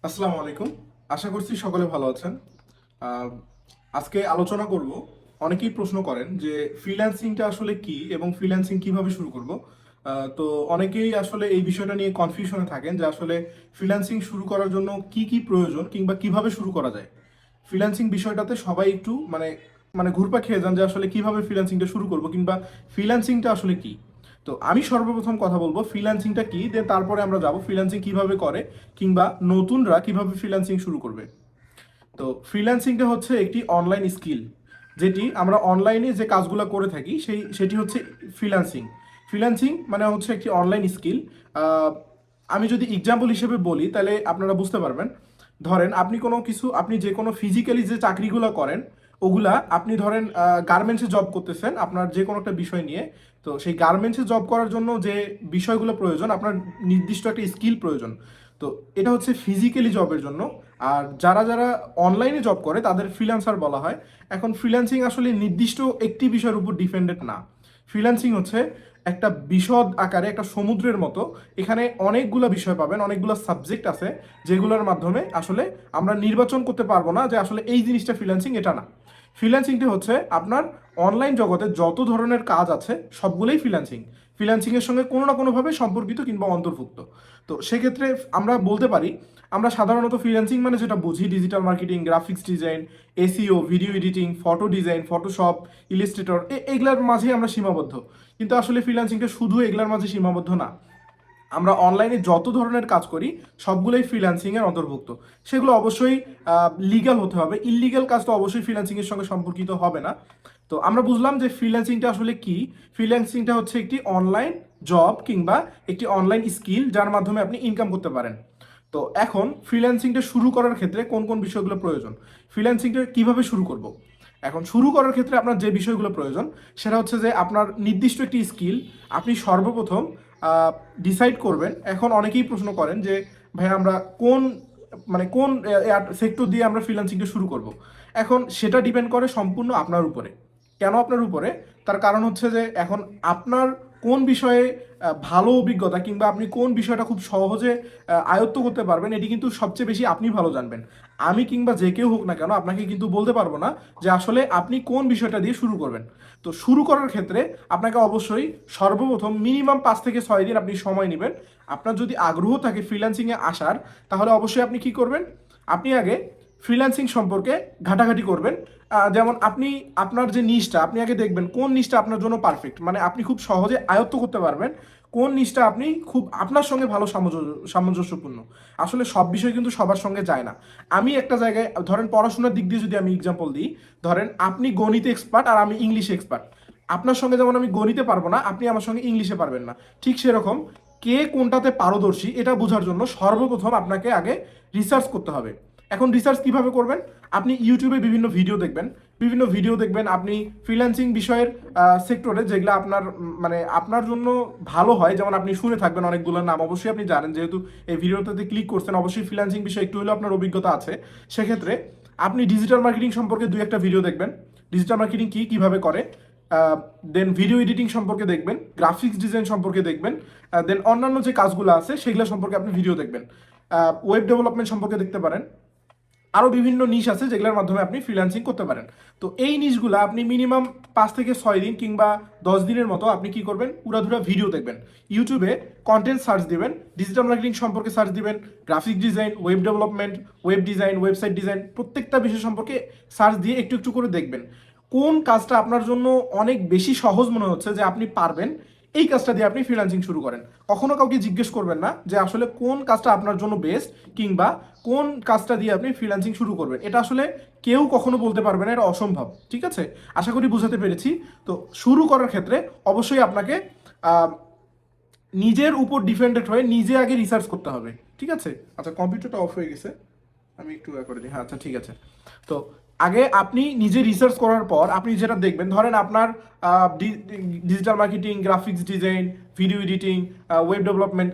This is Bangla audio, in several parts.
আসসালামু আলাইকুম। আশা করছি সকলে ভালো আছেন। আহ, আজকে আলোচনা করব। অনেকেই প্রশ্ন করেন যে ফ্রিল্যান্সিংটা আসলে কি এবং ফ্রিল্যান্সিং কিভাবে শুরু করব। তো অনেকেই আসলে এই বিষয়টা নিয়ে কনফিউশনে থাকেন যে আসলে ফ্রিল্যান্সিং শুরু করার জন্য কি কি প্রয়োজন কিংবা কিভাবে শুরু করা যায়। ফ্রিল্যান্সিং বিষয়টাতে সবাই একটু মানে মানে ঘুরপা খেয়ে যান যে আসলে কিভাবে ফ্রিল্যান্সিংটা শুরু করব কিংবা ফ্রিল্যান্সিংটা আসলে কি। তো আমি সর্বপ্রথম কথা বলবো ফ্রিল্যান্সিংটা কি, দেন তারপরে আমরা যাব ফ্রিল্যান্সিং কিভাবে করে কিংবা নতুনরা কিভাবে ফ্রিল্যান্সিং শুরু করবে। তো ফ্রিল্যান্সিংটা হচ্ছে একটি অনলাইন স্কিল, যেটি আমরা অনলাইনে যে কাজগুলো করে থাকি সেটি হচ্ছে ফ্রিল্যান্সিং। ফ্রিল্যান্সিং মানে হচ্ছে একটি অনলাইন স্কিল। আমি যদি এক্সাম্পল হিসেবে বলি তাহলে আপনারা বুঝতে পারবেন। ধরেন আপনি যে কোনো ফিজিক্যালি যে চাকরিগুলো করেন ওগুলা আপনি ধরেন গার্মেন্টসে জব করতেছেন আপনার যে কোনো একটা বিষয় নিয়ে। তো সেই গার্মেন্টসে জব করার জন্য যে বিষয়গুলো প্রয়োজন, আপনার নির্দিষ্ট একটা স্কিল প্রয়োজন। তো এটা হচ্ছে ফিজিক্যালি জবের জন্য। আর যারা যারা অনলাইনে জব করে তাদের ফ্রিল্যান্সার বলা হয়। এখন ফ্রিল্যান্সিং আসলে নির্দিষ্ট একটি বিষয়ের উপর ডিপেন্ডেন্ট না। ফ্রিল্যান্সিং হচ্ছে একটা বিশদ আকারে একটা সমুদ্রের মতো। এখানে অনেকগুলো বিষয় পাবেন, অনেকগুলো সাবজেক্ট আছে যেগুলোর মাধ্যমে আসলে আমরা নির্বাচন করতে পারবো না যে আসলে এই জিনিসটা ফ্রিল্যান্সিং, এটা না। ফ্রিল্যান্সিংটি হচ্ছে আপনার অনলাইন জগতে যত ধরনের কাজ আছে সবগুলোই ফ্রিল্যান্সিং। ফ্রিল্যান্সিংয়ের সঙ্গে কোনো না কোনোভাবে সম্পর্কিত কিংবা অন্তর্ভুক্ত। তো সেক্ষেত্রে আমরা বলতে পারি আমরা সাধারণত ফ্রিল্যান্সিং মানে যেটা বুঝি digital marketing, graphics design, SEO, video editing, photo design, Photoshop, Illustrator, এগুলার মাঝে আমরা সীমাবদ্ধ। কিন্তু আসলে ফ্রিল্যান্সিংটা শুধু এগুলার মাঝে সীমাবদ্ধ না। আমরা অনলাইনে যত ধরনের কাজ করি সবগুলোই ফ্রিল্যান্সিংয়ের অন্তর্ভুক্ত। সেগুলো অবশ্যই লিগ্যাল হতে হবে, ইললিগ্যাল কাজ তো অবশ্যই ফ্রিল্যান্সিংয়ের সঙ্গে সম্পর্কিত হবে না। তো আমরা বুঝলাম যে ফ্রিল্যান্সিংটা আসলে কি। ফ্রিল্যান্সিংটা হচ্ছে একটি অনলাইন জব কিংবা একটি অনলাইন স্কিল যার মাধ্যমে আপনি ইনকাম করতে পারেন। তো এখন ফ্রিল্যান্সিংটা শুরু করার ক্ষেত্রে কোন কোন বিষয়গুলো প্রয়োজন, ফ্রিল্যান্সিংটা কিভাবে শুরু করব। এখন শুরু করার ক্ষেত্রে আপনার যে বিষয়গুলো প্রয়োজন সেটা হচ্ছে যে আপনার নির্দিষ্ট একটি স্কিল আপনি সর্বপ্রথম ডিসাইড করবেন। এখন অনেকেই প্রশ্ন করেন যে ভাই আমরা কোন সেক্টর দিয়ে আমরা ফ্রিল্যান্সিংটা শুরু করব। এখন সেটা ডিপেন্ড করে সম্পূর্ণ আপনার উপরে। কেন আপনার উপরে? তার কারণ হচ্ছে যে এখন আপনার কোন বিষয়ে ভালো অভিজ্ঞতা কিংবা আপনি কোন বিষয়টা খুব সহজে আয়ত্ত করতে পারবেন এটি কিন্তু সবচেয়ে বেশি আপনি ভালো জানবেন। আমি কিংবা যে কেউ হোক না কেন আপনাকে কিন্তু বলতে পারবো না যে আসলে আপনি কোন বিষয়টা দিয়ে শুরু করবেন। তো শুরু করার ক্ষেত্রে আপনাকে অবশ্যই সর্বপ্রথম মিনিমাম 5 থেকে 6 দিন আপনি সময় নেবেন। আপনার যদি আগ্রহ থাকে ফ্রিল্যান্সিংয়ে আসার, তাহলে অবশ্যই আপনি কি করবেন, আপনি আগে ফ্রিল্যান্সিং সম্পর্কে ঘাটাঘাটি করবেন। যেমন আপনি আপনার যে নিশটা আপনি আগে দেখবেন কোন নিশটা আপনার জন্য পারফেক্ট, মানে আপনি খুব সহজে আয়ত্ত করতে পারবেন কোন নিশটা আপনি খুব আপনার সঙ্গে ভালো সামঞ্জস্যপূর্ণ। আসলে সব বিষয় কিন্তু সবার সঙ্গে যায় না। আমি একটা জায়গায় ধরেন পড়াশোনার দিক দিয়ে যদি আমি এক্সাম্পল দিই, ধরেন আপনি গণিতে এক্সপার্ট আর আমি ইংলিশে এক্সপার্ট। আপনার সঙ্গে যেমন আমি গণিতে পারবো না, আপনি আমার সঙ্গে ইংলিশে পারবেন না। ঠিক সেরকম কে কোনটাতে পারদর্শী এটা বোঝার জন্য সর্বপ্রথম আপনাকে আগে রিসার্চ করতে হবে। এখন রিসার্চ কিভাবে করবেন? আপনি ইউটিউবে বিভিন্ন ভিডিও দেখবেন আপনি ফ্রিল্যান্সিং বিষয়ের সেক্টরে যেগুলো আপনার মানে আপনার জন্য ভালো হয়। যেমন আপনি শুনে থাকবেন অনেকগুলো নাম, অবশ্যই আপনি জানেন যেহেতু এই ভিডিওটাতে ক্লিক করছেন, অবশ্যই ফ্রিল্যান্সিং বিষয়ে একটু হলেও আপনার অভিজ্ঞতা আছে। সেক্ষেত্রে আপনি ডিজিটাল মার্কেটিং সম্পর্কে 2-1টা ভিডিও দেখবেন, ডিজিটাল মার্কেটিং কি কিভাবে করে। দেন ভিডিও এডিটিং সম্পর্কে দেখবেন, গ্রাফিক্স ডিজাইন সম্পর্কে দেখবেন, দেন অন্যান্য যে কাজগুলো আছে সেগুলো সম্পর্কে আপনি ভিডিও দেখবেন। ওয়েব ডেভেলপমেন্ট সম্পর্কে দেখতে পারেন। আরও বিভিন্ন নিশ আছে যেগুলোর মাধ্যমে আপনি ফ্রিল্যান্সিং করতে পারেন। তো এই নিশগুলো আপনি মিনিমাম 5 থেকে 6 দিন কিংবা 10 দিনের মতো আপনি কি করবেন, উড়াধুরা ভিডিও দেখবেন। ইউটিউবে কন্টেন্ট সার্চ দিবেন, ডিজিটাল মার্কেটিং সম্পর্কে সার্চ দিবেন, graphic design, web development, web design, website design, প্রত্যেকটা বিষয় সম্পর্কে সার্চ দিয়ে একটু একটু করে দেখবেন কোন কাজটা আপনার জন্য অনেক বেশি সহজ মনে হচ্ছে যে আপনি পারবেন, এই কাজটা দিয়ে আপনি ফ্রিল্যান্সিং শুরু করেন। কখনো কাউকে জিজ্ঞেস করবেন না যে আসলে কোন কাজটা আপনার জন্য বেস্ট কিংবা কোন কাজটা দিয়ে আপনি ফ্রিল্যান্সিং শুরু করবেন। এটা আসলে কেউ কখনো বলতে পারবে না, এটা অসম্ভব। ঠিক আছে, আশা করি বুঝাতে পেরেছি। তো শুরু করার ক্ষেত্রে অবশ্যই আপনাকে আহ, নিজের উপর ডিপেন্ডেন্ট হয়ে নিজে আগে রিসার্চ করতে হবে। ঠিক আছে, আচ্ছা কম্পিউটারটা অফ হয়ে গেছে, আমি একটু করে দিই। হ্যাঁ আচ্ছা ঠিক আছে। তো আগে আপনি নিজে রিসার্চ করার পর আপনি যেটা দেখবেন, ধরেন আপনার digital marketing, graphics design, video editing, web development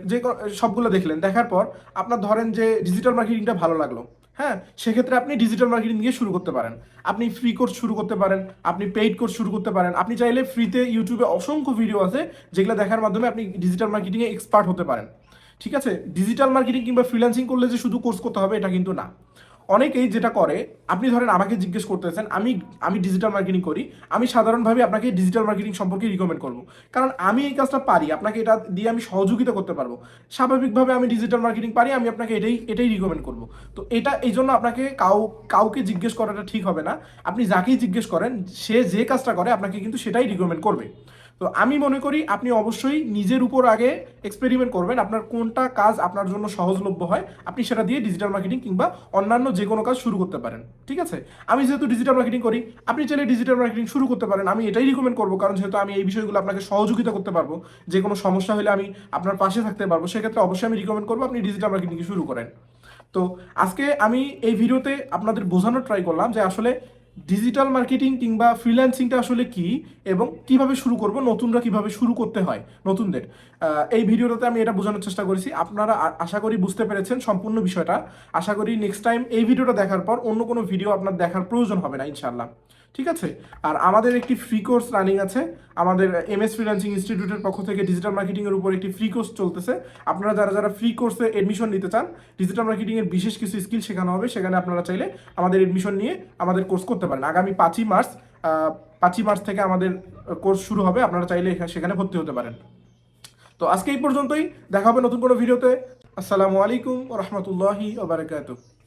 সবগুলো দেখলেন, দেখার পর আপনার ধরেন যে ডিজিটাল মার্কেটিংটা ভালো লাগলো। হ্যাঁ, সেক্ষেত্রে আপনি ডিজিটাল মার্কেটিং দিয়ে শুরু করতে পারেন। আপনি ফ্রি কোর্স শুরু করতে পারেন, আপনি পেইড কোর্স শুরু করতে পারেন। আপনি চাইলে ফ্রিতে ইউটিউবে অসংখ্য ভিডিও আছে যেগুলো দেখার মাধ্যমে আপনি ডিজিটাল মার্কেটিংয়ে এক্সপার্ট হতে পারেন। ঠিক আছে? ডিজিটাল মার্কেটিং কিংবা ফ্রিল্যান্সিং করলে যে শুধু কোর্স করতে হবে এটা কিন্তু না। অনেকেই যেটা করে, আপনি ধরেন আমাকে জিজ্ঞেস করতেছেন, আমি আমি ডিজিটাল মার্কেটিং করি, আমি সাধারণভাবে আপনাকে ডিজিটাল মার্কেটিং সম্পর্কে রিকমেন্ড করব, কারণ আমি এই কাজটা পারি, আপনাকে এটা দিয়ে আমি সহযোগিতা করতে পারবো। স্বাভাবিকভাবে আমি ডিজিটাল মার্কেটিং পারি, আমি আপনাকে এটাই রিকমেন্ড করব। তো এটা এই জন্য আপনাকে কাউকে জিজ্ঞেস করাটা ঠিক হবে না। আপনি যাকেই জিজ্ঞেস করেন, সে যে কাজটা করে আপনাকে কিন্তু সেটাই রিকমেন্ড করবে। তো আমি মনে করি আপনি অবশ্যই নিজের উপর আগে এক্সপেরিমেন্ট করবেন, আপনার কোনটা কাজ আপনার জন্য সহজলভ্য হয়, আপনি সেটা দিয়ে ডিজিটাল মার্কেটিং কিংবা অন্যান্য যে কোনো কাজ শুরু করতে পারেন। ঠিক আছে? আমি যেহেতু ডিজিটাল মার্কেটিং করি, আপনি চাইলে ডিজিটাল মার্কেটিং শুরু করতে পারেন, আমি এটাই রিকমেন্ড করবো, কারণ যেহেতু আমি এই বিষয়গুলো আপনাকে সহযোগিতা করতে পারবো, যে কোনো সমস্যা হলে আমি আপনার পাশে থাকতে পারবো, সেক্ষেত্রে অবশ্যই আমি রিকমেন্ড করবো আপনি ডিজিটাল মার্কেটিং শুরু করেন। তো আজকে আমি এই ভিডিওতে আপনাদের বোঝানোর ট্রাই করলাম যে আসলে ডিজিটাল মার্কেটিং কিংবা ফ্রিল্যান্সিংটা আসলে কি এবং কিভাবে শুরু করব, নতুনরা কিভাবে শুরু করতে হয় নতুনদের। এই ভিডিওটাতে আমি এটা বোঝানোর চেষ্টা করেছি, আপনারা আশা করি বুঝতে পেরেছেন সম্পূর্ণ বিষয়টা। আশা করি নেক্সট টাইম এই ভিডিওটা দেখার পর অন্য কোনো ভিডিও আপনার দেখার প্রয়োজন হবে না ইনশাল্লাহ। ঠিক আছে? আর আমাদের একটি ফ্রি কোর্স রানিং আছে, আমাদের এমএস ফ্রিল্যান্সিং ইনস্টিটিউটের পক্ষ থেকে ডিজিটাল মার্কেটিং এর উপর একটি ফ্রি কোর্স চলতেছে। আপনারা যারা যারা ফ্রি কোর্সে এডমিশন নিতে চান, ডিজিটাল মার্কেটিং এর বিশেষ কিছু স্কিল শেখানো হবে, সেখানে আপনারা চাইলে আমাদের এডমিশন নিয়ে আমাদের কোর্স করতে পারেন। আগামী 5ই মার্চ 5ই মার্চ থেকে আমাদের কোর্স শুরু হবে, আপনারা চাইলে সেখানে ভর্তি হতে পারেন। তো আজকে এই পর্যন্তই, দেখা হবে নতুন কোনো ভিডিওতে। আসসালামু আলাইকুম ওয়া রাহমাতুল্লাহি ওয়া বারাকাতুহু।